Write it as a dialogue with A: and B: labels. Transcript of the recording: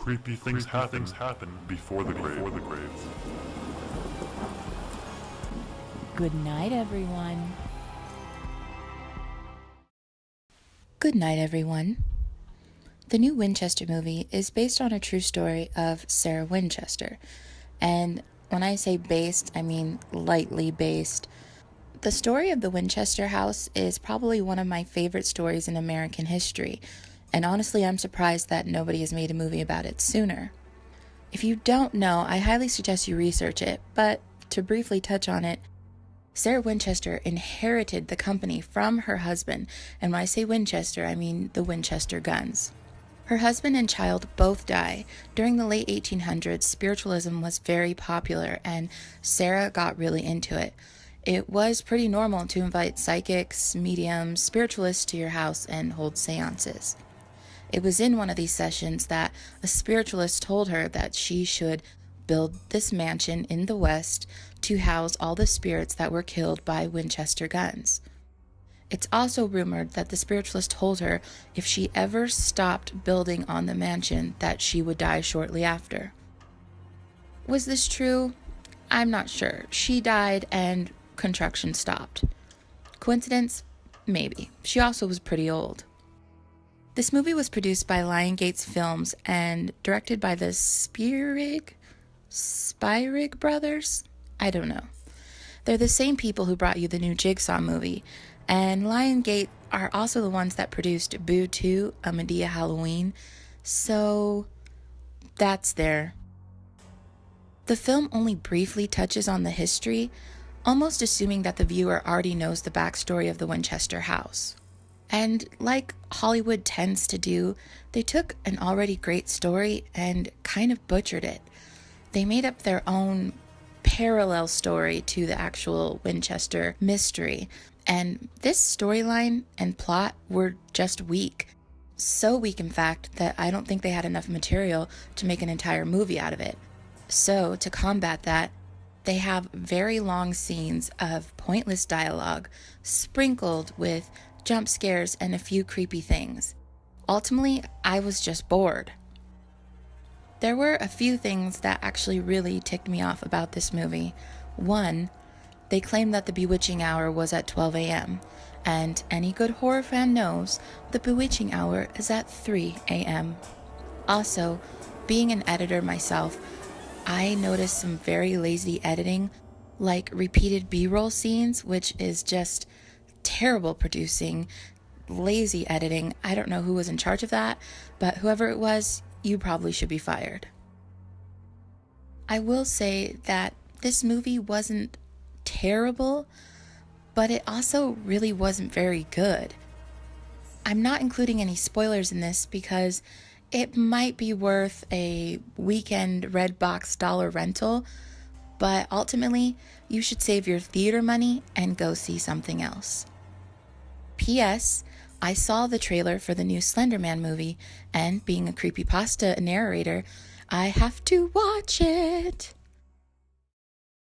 A: Creepy things happen before the grave.
B: Good night, everyone. Good night, everyone. The new Winchester movie is based on a true story of Sarah Winchester. And when I say based, I mean lightly based. The story of the Winchester house is probably one of my favorite stories in American history. And honestly, I'm surprised that nobody has made a movie about it sooner. If you don't know, I highly suggest you research it. But to briefly touch on it, Sarah Winchester inherited the company from her husband, and when I say Winchester, I mean the Winchester guns. Her husband and child both die. During the late 1800s, spiritualism was very popular, and Sarah got really into it. It was pretty normal to invite psychics, mediums, spiritualists to your house and hold seances. It was in one of these sessions that a spiritualist told her that she should build this mansion in the West to house all the spirits that were killed by Winchester guns. It's also rumored that the spiritualist told her if she ever stopped building on the mansion that she would die shortly after. Was this true? I'm not sure. She died and construction stopped. Coincidence? Maybe. She also was pretty old. This movie was produced by Lionsgate Films and directed by the Spyrig brothers? I don't know. They're the same people who brought you the new Jigsaw movie, and Lionsgate are also the ones that produced Boo 2, A Medea Halloween, so that's there. The film only briefly touches on the history, almost assuming that the viewer already knows the backstory of the Winchester house. And like Hollywood tends to do, they took an already great story and kind of butchered it. They made up their own parallel story to the actual Winchester mystery, and this storyline and plot were just weak. So weak, in fact, that I don't think they had enough material to make an entire movie out of it. So, to combat that, they have very long scenes of pointless dialogue, sprinkled with jump scares and a few creepy things. Ultimately, I was just bored. There were a few things that actually really ticked me off about this movie. One, they claimed that the bewitching hour was at 12 a.m., and any good horror fan knows the bewitching hour is at 3 a.m. Also, being an editor myself, I noticed some very lazy editing, like repeated B-roll scenes, which is just terrible producing, lazy editing. I don't know who was in charge of that, but whoever it was, you probably should be fired. I will say that this movie wasn't terrible, but it also really wasn't very good. I'm not including any spoilers in this because it might be worth a weekend Redbox dollar rental, but ultimately, you should save your theater money and go see something else. P.S. I saw the trailer for the new Slender Man movie, and being a creepypasta narrator, I have to watch it.